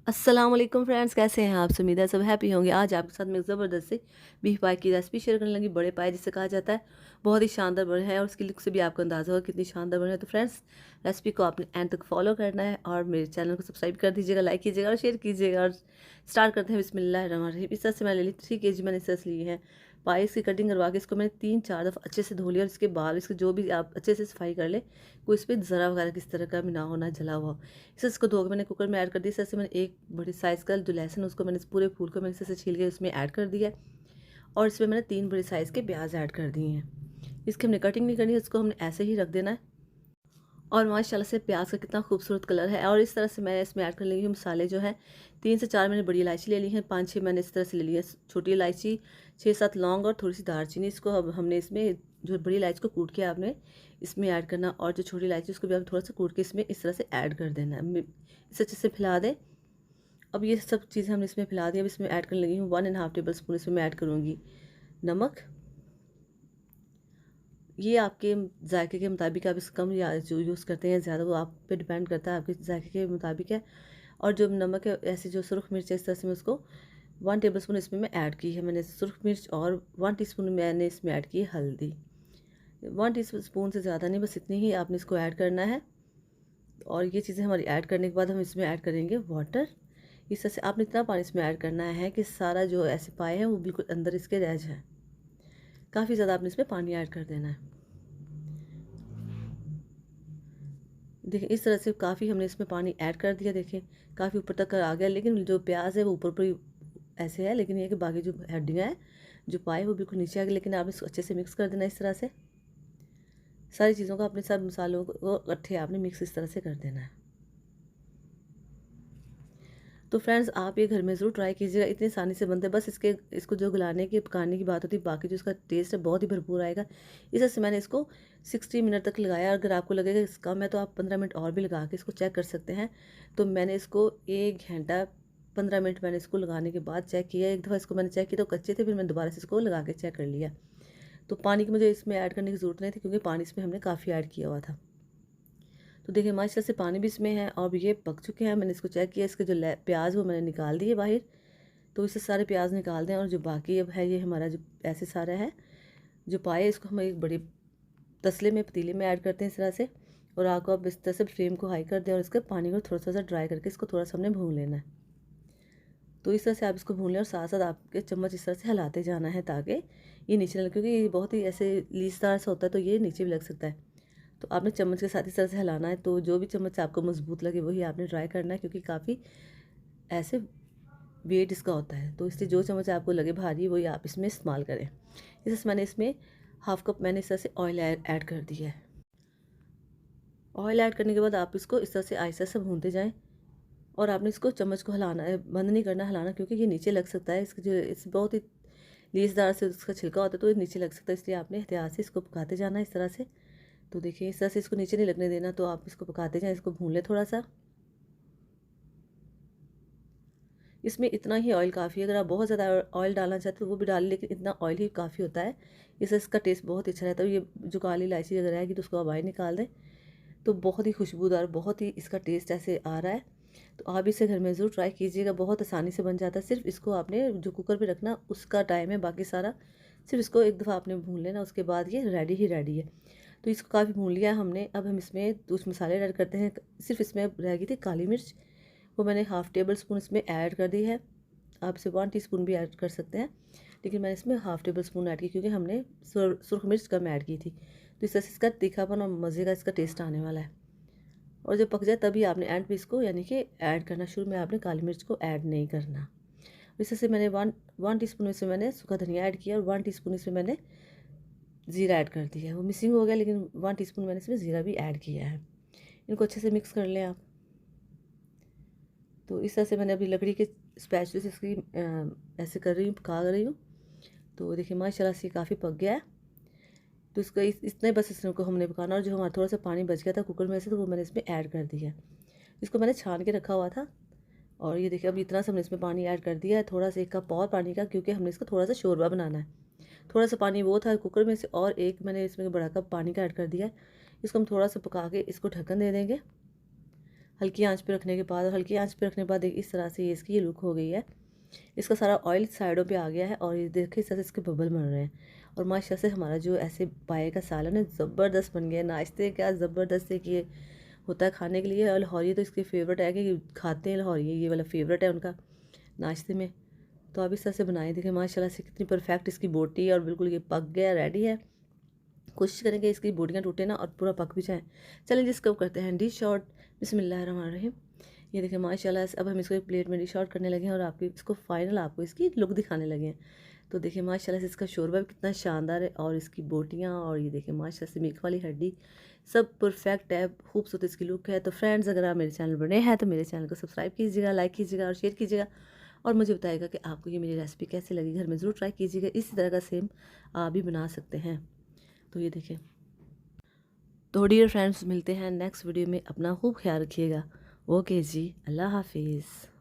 अस्सलाम वालेकुम फ्रेंड्स, कैसे हैं आप? उम्मीद है सब हैप्पी होंगे। आज आपके साथ मैं एक ज़बरदस्त सी बीफ पाई की रेसिपी शेयर करने लगी। बड़े पाए जिसे कहा जाता है, बहुत ही शानदार बने हैं और उसकी लुक से भी आपको अंदाज़ा होगा कितनी शानदार बने हैं। तो फ्रेंड्स, रेसिपी को आपने एंड तक फॉलो करना है और मेरे चैनल को सब्सक्राइब कर दीजिएगा, लाइक कीजिएगा और शेयर कीजिएगा। और स्टार्ट करते हैं बिस्मिल्लाहिर्रहमानिर्रहीम। इस तरह से मैंने ली 3 केजी मैंने इस तरह से ली है पाई। इसकी कटिंग करवा के इसको मैंने 3-4 दफ़ा अच्छे से धो लिया और इसके बाद इसके जो भी आप अच्छे से सफाई कर ले, कोई इस पर ज़रा वगैरह किस तरह का भी ना होना, जला हुआ। इसे इसको धो के मैंने कुकर में ऐड कर दिया। इस तरह से मैंने एक बड़ी साइज़ का जो लहसुन उसको मैंने इस पूरे फूल को मैंने इस तरह से छील के उसमें ऐड कर दिया और इसमें मैंने 3 बड़े साइज़ के प्याज ऐड कर दिए हैं। इसकी हमने कटिंग नहीं करनी है, इसको हमने ऐसे ही रख देना है। और माशाल्लाह से प्याज का कितना खूबसूरत कलर है। और इस तरह से मैं इसमें ऐड कर लेंगी मसाले जो है 3 से 4 मैंने बड़ी इलायची ले ली है, 5-6 मैंने इस तरह से ले ली है छोटी इलायची, 6-7 लौंग और थोड़ी सी दालचीनी। इसको अब हमने इसमें जो बड़ी इलायची को कूट के आपने इसमें ऐड करना और जो छोटी इलायची उसको भी आप थोड़ा सा कूट के इसमें इस तरह से ऐड कर देना है। इसे अच्छे से फैला दें। अब ये सब चीज़ें हमने इसमें फैला दी। अब इसमें ऐड करने लगी हूँ 1.5 टेबल स्पून इसमें मैं ऐड करूँगी नमक। ये आपके जायके के मुताबिक आप इसको कम या जो यूज़ करते हैं ज़्यादा, वो आप पे डिपेंड करता है, आपके जायके के मुताबिक है। और जो नमक है, ऐसे जो सुरख मिर्च है इस तरह से मैं उसको 1 टेबल स्पून इसमें मैं ऐड की है मैंने सुरख मिर्च। और 1 टीस्पून मैंने इसमें ऐड की है हल्दी। 1 टीस्पून से ज़्यादा नहीं, बस इतनी ही आपने इसको ऐड करना है। और ये चीज़ें हमारी ऐड करने के बाद हम इसमें ऐड करेंगे वाटर। इस तरह से आपने इतना पानी इसमें ऐड करना है कि सारा जो ऐसे पाए हैं वो बिल्कुल अंदर इसके रह जाए। काफ़ी ज़्यादा आपने इसमें पानी ऐड कर देना है। देखिए इस तरह से काफ़ी हमने इसमें पानी ऐड कर दिया। देखिए काफ़ी ऊपर तक आ गया, लेकिन जो प्याज है वो ऊपर ऊपर ही ऐसे है, लेकिन ये कि बाकी जो हड्डियाँ हैं जो पाए वो बिल्कुल नीचे आ गई। लेकिन आप इसको अच्छे से मिक्स कर देना। इस तरह से सारी चीज़ों को अपने सब मसालों को इकट्ठे आपने मिक्स इस तरह से कर देना है। तो फ्रेंड्स, आप ये घर में ज़रूर ट्राई कीजिएगा, इतनी आसानी से बनते हैं। बस इसको जो गलाने की पकाने की बात होती है, बाकी जो इसका टेस्ट है बहुत ही भरपूर आएगा। इस वजह से मैंने इसको 60 मिनट तक लगाया। अगर आपको लगेगा इस कम है तो आप 15 मिनट और भी लगा के इसको चेक कर सकते हैं। तो मैंने इसको 1 घंटा 15 मिनट मैंने इसको लगाने के बाद चेक किया। एक दफ़ा इसको मैंने चेक किया तो कच्चे थे, फिर मैंने दोबारा से इसको लगा के चेक कर लिया। तो पानी की मुझे इसमें ऐड करने की ज़रूरत नहीं थी, क्योंकि पानी इसमें हमने काफ़ी ऐड किया हुआ था। तो देखिए माशाल्लाह से पानी भी इसमें है और ये पक चुके हैं। मैंने इसको चेक किया, इसके जो प्याज वो मैंने निकाल दिए बाहर। तो इससे सारे प्याज निकाल दें और जो बाकी अब है ये हमारा जो ऐसे सारा है जो पाए, इसको हम एक बड़े तसले में पतीले में ऐड करते हैं इस तरह से। और आपको अब इस तरह से फ्लेम को हाई कर दें और इसके पानी को थोड़ा सा ड्राई करके इसको थोड़ा सा हमने भून लेना है। तो इस तरह से आप इसको भून लें और साथ साथ आपके चम्मच इस तरह से हिलाते जाना है ताकि ये नीचे न लगे, क्योंकि ये बहुत ही ऐसे लीसदार सा होता है तो ये नीचे भी लग सकता है। तो आपने चम्मच के साथ इस तरह से हिलाना है। तो जो भी चम्मच आपको मजबूत लगे वही आपने ट्राई करना है, क्योंकि काफ़ी ऐसे वेट इसका होता है। तो इसलिए जो चम्मच आपको लगे भारी वही आप इसमें इस्तेमाल करें। इस तरह से मैंने इसमें हाफ कप मैंने इस तरह से ऑयल ऐड कर दिया है। ऑयल ऐड करने के बाद आप इसको इस तरह से आहिस्ता से भूनते जाएं और आपने इसको चम्मच को हिलाना है, बंद नहीं करना हिलाना, क्योंकि ये नीचे लग सकता है। इसके जो इस बहुत ही लेसदार से उसका छिलका होता है तो ये नीचे लग सकता है, इसलिए आपने एहतियात से इसको पकाते जाना है इस तरह से। तो देखिए इस तरह से इसको नीचे नहीं लगने देना, तो आप इसको पकाते जाएं, इसको भून लें थोड़ा सा। इसमें इतना ही ऑयल काफ़ी है। अगर आप बहुत ज़्यादा ऑयल डालना चाहते हो तो वो भी डालें, लेकिन इतना ऑयल ही काफ़ी होता है। इससे इसका टेस्ट बहुत अच्छा रहता है। ये जो काली इलायची अगर आएगी तो उसको आप बाहर निकाल दें। तो बहुत ही खुशबूदार, बहुत ही इसका टेस्ट ऐसे आ रहा है। तो आप इसे घर में ज़रूर ट्राई कीजिएगा, बहुत आसानी से बन जाता है। सिर्फ इसको आपने जो कुकर पे रखना उसका टाइम है, बाकी सारा सिर्फ इसको एक दफ़ा आपने भून लेना, उसके बाद ये रेडी ही रेडी है। तो इसको काफ़ी भून लिया हमने। अब हम इसमें कुछ मसाले ऐड करते हैं। सिर्फ इसमें रह गई थी काली मिर्च, वो मैंने हाफ़ टेबल स्पून इसमें ऐड कर दी है। आप इसे 1 टीस्पून भी ऐड कर सकते हैं, लेकिन मैंने इसमें हाफ़ टेबल स्पून ऐड की, क्योंकि हमने सुरख मिर्च कम ऐड की थी। तो इस तरह से इसका तीखापन और मज़े का इसका टेस्ट आने वाला है। और जब पक जाए तभी आपने एंड पे इसको यानी कि ऐड करना, शुरू में आपने काली मिर्च को ऐड नहीं करना। इस तरह से मैंने वन टीस्पून इसमें मैंने सूखा धनिया ऐड किया और 1 टीस्पून इसमें मैंने ज़ीरा ऐड कर दिया है। वो मिसिंग हो गया, लेकिन 1 टीस्पून मैंने इसमें ज़ीरा भी ऐड किया है। इनको अच्छे से मिक्स कर लें आप। तो इस तरह से मैंने अभी लकड़ी के स्पैचुले से इसकी ऐसे कर रही हूँ, पका रही हूँ। तो देखिए माशाल्लाह से काफ़ी पक गया है। तो इसको इतने बस इसको हमने पकाना, और जो हमारा थोड़ा सा पानी बच गया था कुकर में से तो वो मैंने इसमें ऐड कर दिया। इसको मैंने छान के रखा हुआ था। और ये देखिए अब इतना सा हमने इसमें पानी ऐड कर दिया है, थोड़ा सा 1 कप और पानी का, क्योंकि हमने इसका थोड़ा सा शोरबा बनाना है। थोड़ा सा पानी वो था कुकर में से, और एक मैंने इसमें बड़ा कप पानी का ऐड कर दिया है। इसको हम थोड़ा सा पका के इसको ढक्कन दे देंगे। हल्की आंच पे रखने के बाद, और हल्की आंच पे रखने के बाद देखिए इस तरह से ये इसकी लुक हो गई है। इसका सारा ऑयल साइडों पे आ गया है और ये देखिए इस तरह से इसके बबल बन रहे हैं। और माशाल्लाह से हमारा जो ऐसे पाए का सालन है ज़बरदस्त बन गया। नाश्ते क्या ज़बरदस्त है कि ये होता है खाने के लिए। और लाहौरी तो इसके फेवरेट है कि खाते हैं लाहौरी, ये वाला फेवरेट है उनका नाश्ते में। तो आप इस तरह से बनाए देखिए माशाल्लाह से कितनी परफेक्ट इसकी बोटी है और बिल्कुल ये पक गया, रेडी है। कोशिश करेंगे इसकी बोटियाँ टूटे ना और पूरा पक भी जाए। चलें जिसको अब करते हैं डिश आउट। बिस्मिल्लाहिर्रहमानिर्रहीम। ये देखिए माशाल्लाह से अब हम इसको एक प्लेट में डिश आउट करने लगे हैं और आपकी इसको फाइनल आपको इसकी लुक दिखाने लगे हैं। तो देखिए माशाल्लाह से इसका शोरबा भी कितना शानदार है और इसकी बोटियाँ, और ये देखिए माशाल्लाह से मीट वाली हड्डी सब परफेक्ट है, खूबसूरत इसकी लुक है। तो फ्रेंड्स अगर आप मेरे चैनल पर नए हैं तो मेरे चैनल को सब्सक्राइब कीजिएगा, लाइक कीजिएगा और शेयर कीजिएगा। और मुझे बताइएगा कि आपको ये मेरी रेसिपी कैसी लगी। घर में ज़रूर ट्राई कीजिएगा, इसी तरह का सेम आप भी बना सकते हैं। तो ये देखिए, तो डियर फ्रेंड्स मिलते हैं नेक्स्ट वीडियो में। अपना खूब ख्याल रखिएगा। ओके जी, अल्लाह हाफिज़।